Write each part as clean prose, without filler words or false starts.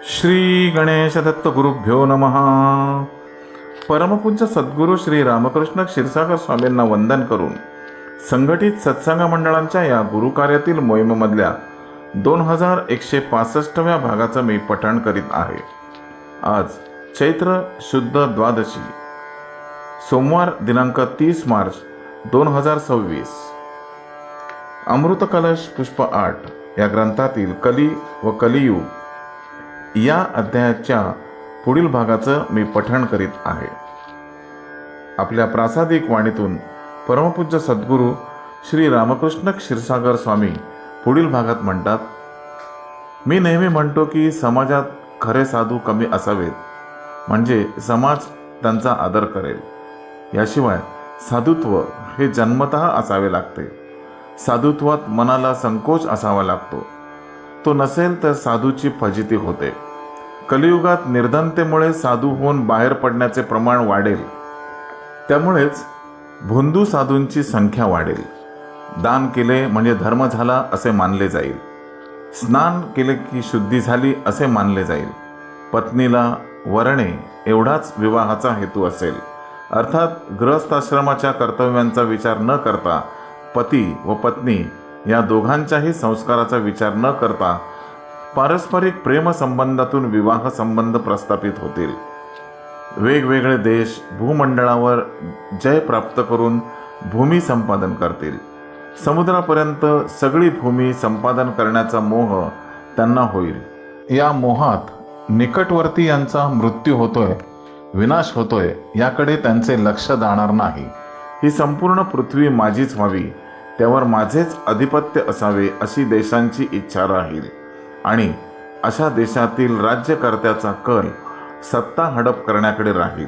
श्री गणेश दत्त गुरुभ्यो नमः. परमपूज्य सद्गुरू श्री रामकृष्ण क्षीरसागर स्वामींना वंदन करून संघटित सत्संग मंडळांच्या या गुरुकार्यातील मोहिमेमधल्या 2165व्या भागाचं मी पठण करीत आहे. आज चैत्र शुद्ध द्वादशी, सोमवार दिनांक 30 मार्च 2026. अमृत कलश पुष्प 8 या ग्रंथातील कली व कलियुग या अध्यायाच्या पुढील भागाचं मी पठण करीत आहे. आपल्या प्रासादिक वाणीतून परमपूज्य सद्गुरू श्री रामकृष्ण क्षीरसागर स्वामी पुढील भागात म्हणतात, मी नेहमी म्हणतो की समाजात खरे साधू कमी असावेत, म्हणजे समाज त्यांचा आदर करेल. याशिवाय साधुत्व हे जन्मतः असावे लागते. साधुत्वात मनाला संकोच असावा लागतो. तो नसेल तर साधूची फजिती होते. कलियुगात निर्धनतेमुळे साधू होऊन बाहेर पडण्याचे प्रमाण वाढेल. त्यामुळेच भोंदू साधूंची संख्या वाढेल. दान केले म्हणजे धर्म झाला असे मानले जाईल. स्नान केले की शुद्धी झाली असे मानले जाईल. पत्नीला वरणे एवढाच विवाहाचा हेतू असेल. अर्थात गृहस्थाश्रमाच्या कर्तव्यांचा विचार न करता पती व पत्नी या दोघांच्याही संस्काराचा विचार न करता पारस्परिक प्रेमसंबंधातून विवाह संबंध प्रस्थापित होतील. वेगवेगळे देश भूमंडळावर जय प्राप्त करून भूमी संपादन करतील. समुद्रापर्यंत सगळी भूमी संपादन करण्याचा मोह त्यांना होईल. या मोहात निकटवर्ती यांचा मृत्यू होतोय, विनाश होतोय याकडे त्यांचे लक्ष जाणार नाही. ही संपूर्ण पृथ्वी माझीच व्हावी, त्यावर माझेच आधिपत्य असावे अशी देशांची इच्छा राहील. आणि अशा देशातील राज्यकर्त्याचा कल सत्ता हडप करण्याकडे राहील.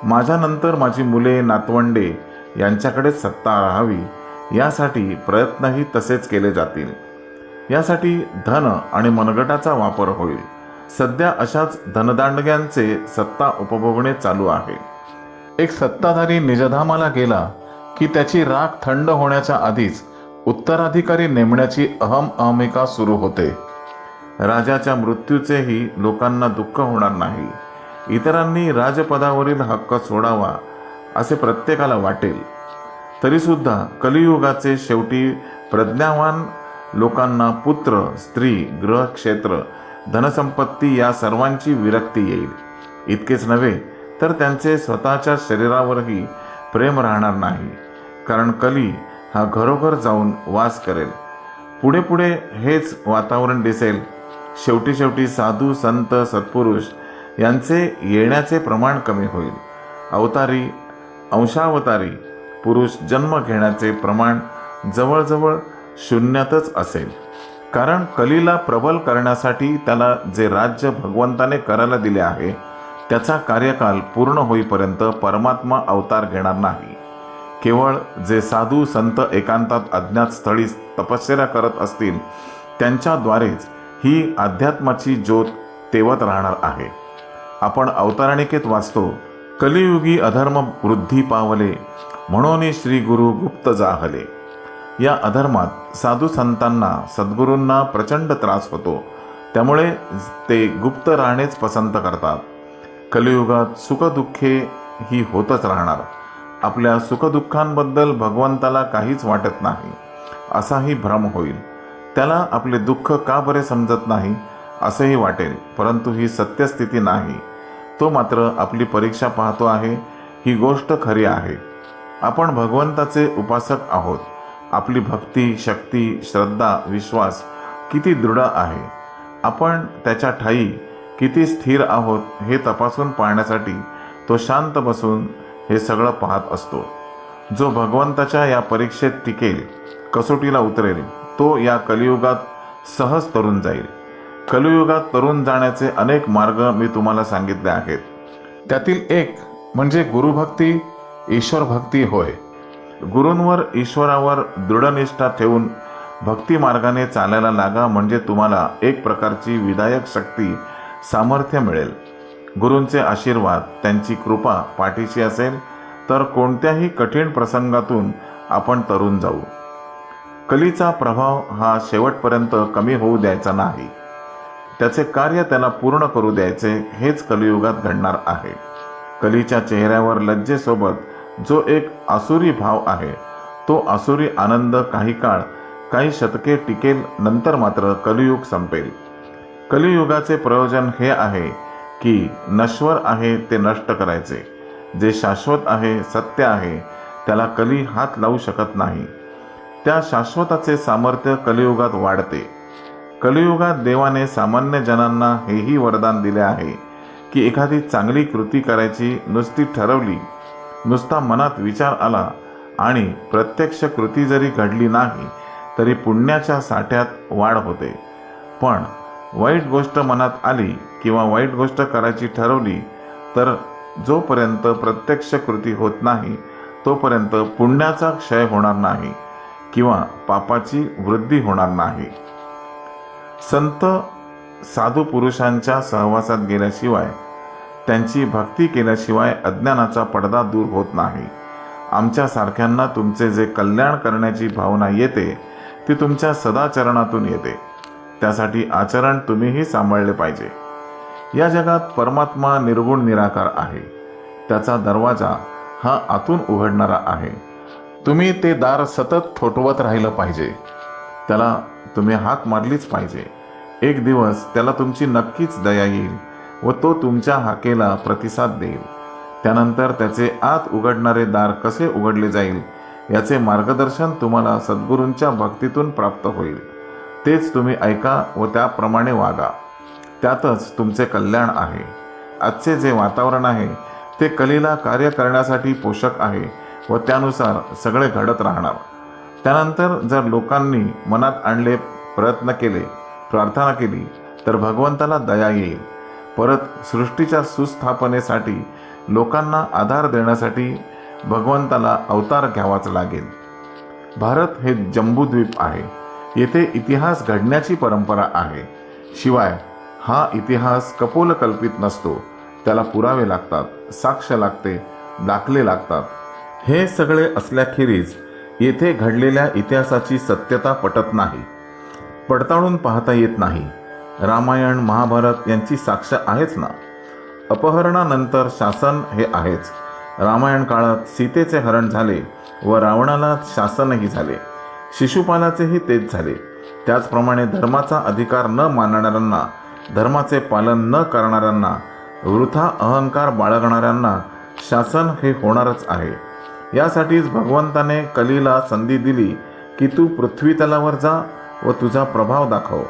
माझ्यानंतर माझी मुले नातवंडे यांच्याकडेच सत्ता राहावी यासाठी प्रयत्नही तसेच केले जातील. यासाठी धन आणि मनगटाचा वापर होईल. सध्या अशाच धनदांडग्यांचे सत्ता उपभोगणे चालू आहे. एक सत्ताधारी निजधामाला गेला की त्याची राख थंड होण्याच्या आधीच उत्तराधिकारी नेमण्याची अहमिका सुरू होते. राजाच्या मृत्यूचेही लोकांना दुःख होणार नाही. इतरांनी राजपदावरील हक्क सोडावा असे प्रत्येकाला वाटेल. तरीसुद्धा कलियुगाचे शेवटी प्रज्ञावान लोकांना पुत्र, स्त्री, गृह, क्षेत्र, धनसंपत्ती या सर्वांची विरक्ती येईल. इतकेच नव्हे तर त्यांचे स्वतःच्या शरीरावरही प्रेम राहणार नाही. कारण कली हा घरोघर जाऊन वास करेल. पुढे पुढे हेच वातावरण दिसेल. शेवटी साधू, संत, सत्पुरुष यांचे येण्याचे प्रमाण कमी होईल. अवतारी, अंशावतारी पुरुष जन्म घेण्याचे प्रमाण जवळजवळ शून्यातच असेल. कारण कलीला प्रबल करण्यासाठी त्याला जे राज्य भगवंताने करायला दिले आहे त्याचा कार्यकाल पूर्ण होईपर्यंत परमात्मा अवतार घेणार नाही. केवळ जे साधू संत एकांतात अज्ञात स्थळी तपश्चर्या करत असतील त्यांच्याद्वारेच ही अध्यात्माची ज्योत तेवत राहणार आहे. आपण अवतारणिकेत वाचतो, कलियुगी अधर्म वृद्धी पावले, म्हणून श्री गुरु गुप्त जाहले. या अधर्मात साधू संतांना, सद्गुरूंना प्रचंड त्रास होतो. त्यामुळे ते गुप्त राहणेच पसंत करतात. कलियुगात सुखदुःखे ही होतच राहणार. आपल्या सुखदुःखांबद्दल भगवंताला काहीच वाटत नाही असाही भ्रम होईल. त्याला आपले दुःख का बरे समजत नाही असेही वाटेल. परंतु ही सत्यस्थिती नाही. तो मात्र आपली परीक्षा पाहतो आहे. ही गोष्ट खरी आहे. आपण भगवंताचे उपासक आहोत. आपली भक्ती, शक्ती, श्रद्धा, विश्वास किती दृढ आहे, आपण त्याच्या ठायी किती स्थिर आहोत हे तपासून पाहण्यासाठी तो शांत बसून हे सगळं पाहत असतो. जो भगवंताच्या या परीक्षेत टिकेल, कसोटीला उतरेल, तो या कलियुगात सहज तरून जाईल. कलियुगात तरून जाण्याचे अनेक मार्ग मी तुम्हाला सांगितले आहेत. त्यातील एक म्हणजे गुरुभक्ती, ईश्वरभक्ती होय. गुरूंवर, ईश्वरावर दृढनिष्ठा ठेवून भक्ती मार्गाने चालायला लागा, म्हणजे तुम्हाला एक प्रकारची विधायक शक्ती, सामर्थ्य मिळेल. गुरूंचे आशीर्वाद, त्यांची कृपा पाठीशी असेल तर कोणत्याही कठीण प्रसंगातून आपण तरून जाऊ. कलीचा प्रभाव हा शेवटपर्यंत कमी होऊ द्यायचा नाही. त्याचे कार्य त्याला पूर्ण करू द्यायचे हेच कलियुगात घडणार आहे. कलीच्या चेहऱ्यावर लज्जेसोबत जो एक आसुरी भाव आहे, तो आसुरी आनंद काही काळ, काही शतके टिकेल, नंतर मात्र कलियुग संपेल. कलियुगाचे प्रयोजन हे आहे की नश्वर आहे ते नष्ट करायचे. जे शाश्वत आहे, सत्य आहे, त्याला कली हात लावू शकत नाही. त्या शाश्वताचे सामर्थ्य कलियुगात वाढते. कलियुगात देवाने सामान्य जनांना हेही वरदान दिले आहे की एखादी चांगली कृती करायची नुसती ठरवली, नुसता मनात विचार आला आणि प्रत्यक्ष कृती जरी घडली नाही तरी पुण्याच्या साठ्यात वाढ होते. पण वाईट गोष्ट मनात आली किंवा वाईट गोष्ट करायची ठरवली तर जोपर्यंत प्रत्यक्ष कृती होत नाही तोपर्यंत पुण्याचा क्षय होणार नाही किंवा पापाची वृद्धी होणार नाही. संत साधू पुरुषांच्या सहवासात गेल्याशिवाय, त्यांची भक्ती केल्याशिवाय अज्ञानाचा पडदा दूर होत नाही. आमच्यासारख्यांना तुमचे जे कल्याण करण्याची भावना येते ती तुमच्या सदाचरणातून येते. त्यासाठी आचरण तुम्हीही सांभाळले पाहिजे. या जगात परमात्मा निर्गुण निराकार आहे. त्याचा दरवाजा हा आतून उघडणारा आहे. तुम्ही ते दार सतत ठोठवत राहिलं पाहिजे. त्याला तुम्ही हाक मारलीच पाहिजे. एक दिवस त्याला तुमची नक्कीच दया येईल व तो तुमच्या हाकेला प्रतिसाद देईल. त्यानंतर त्याचे आत उघडणारे दार कसे उघडले जाईल याचे मार्गदर्शन तुम्हाला सद्गुरूंच्या भक्तीतून प्राप्त होईल. तेच तुम्ही ऐका व त्याप्रमाणे वागा. त्यातच तुमचे कल्याण आहे. आजचे जे वातावरण आहे ते कलीला कार्य करण्यासाठी पोषक आहे व त्यानुसार सगळे घडत राहणार. त्यानंतर जर लोकांनी मनात आणले, प्रयत्न केले, प्रार्थना केली तर भगवंताला दया येईल. परत सृष्टीच्या सुस्थापनेसाठी, लोकांना आधार देण्यासाठी भगवंताला अवतार घ्यावाच लागेल. भारत हे जंबूद्वीप आहे. येथे इतिहास घडण्याची परंपरा आहे. शिवाय हा इतिहास कपोलकल्पित नसतो. त्याला पुरावे लागतात, साक्ष लागते, दाखले लागतात. हे सगळे असल्याखेरीज येथे घडलेल्या इतिहासाची सत्यता पटत नाही, पडताळून पाहता येत नाही. रामायण, महाभारत यांची साक्ष आहेच ना. अपहरणानंतर शासन हे आहेच. रामायण काळात सीतेचे हरण झाले व रावणाला शासनही झाले. शिशुपालाचेही तेच झाले. त्याचप्रमाणे धर्माचा अधिकार न मानणाऱ्यांना, धर्माचे पालन न करणाऱ्यांना, वृथा अहंकार बाळगणाऱ्यांना शासन हे होणारच आहे. यासाठीच भगवंताने कलीला संधी दिली की तू पृथ्वी तलावर जा व तुझा प्रभाव दाखव.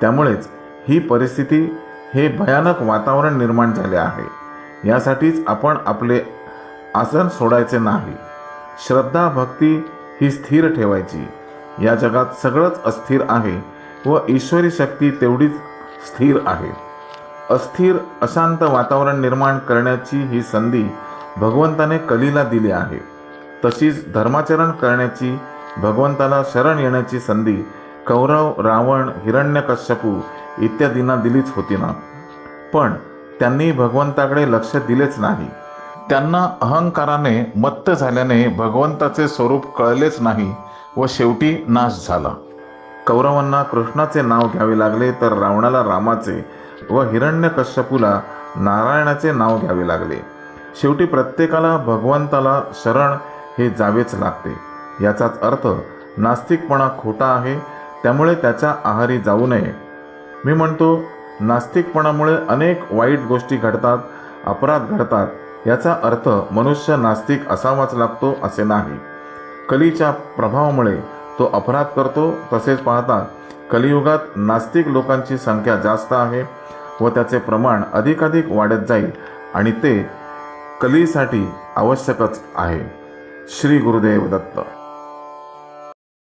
त्यामुळेच ही परिस्थिती, हे भयानक वातावरण निर्माण झाले आहे. यासाठीच आपण आपले आसन सोडायचे नाही. श्रद्धा, भक्ती ही स्थिर ठेवायची. या जगात सगळंच अस्थिर आहे व ईश्वरी शक्ती तेवढीच स्थिर आहे. अस्थिर, अशांत वातावरण निर्माण करण्याची ही संधी भगवंताने कलीला दिली आहे. तशीच धर्माचरण करण्याची, भगवंताला शरण येण्याची संधी कौरव, रावण, हिरण्यकश्यपू इत्यादींना दिलीच होती ना. पण त्यांनी भगवंताकडे लक्ष दिलेच नाही. त्यांना अहंकाराने मत्त झाल्याने भगवंताचे स्वरूप कळलेच नाही व शेवटी नाश झाला. कौरवांना कृष्णाचे नाव घ्यावे लागले तर रावणाला रामाचे व हिरण्यकश्यपूला नारायणाचे नाव घ्यावे लागले. शेवटी प्रत्येकाला भगवंताला शरण हे जावेच लागते. याचाच अर्थ नास्तिकपणा खोटा आहे, त्यामुळे त्याच्या आहारी जाऊ नये. मी म्हणतो, नास्तिकपणामुळे अनेक वाईट गोष्टी घडतात, अपराध घडतात. याचा अर्थ मनुष्य नास्तिक असावाच लागतो असे नाही. कलीच्या प्रभावामुळे तो अपराध करतो. तसेच पाहता कलियुगात नास्तिक लोकांची संख्या जास्त आहे व त्याचे प्रमाण अधिकाधिक वाढत जाईल आणि ते कलीसाठी आवश्यकच आहे. श्री गुरुदेव दत्त.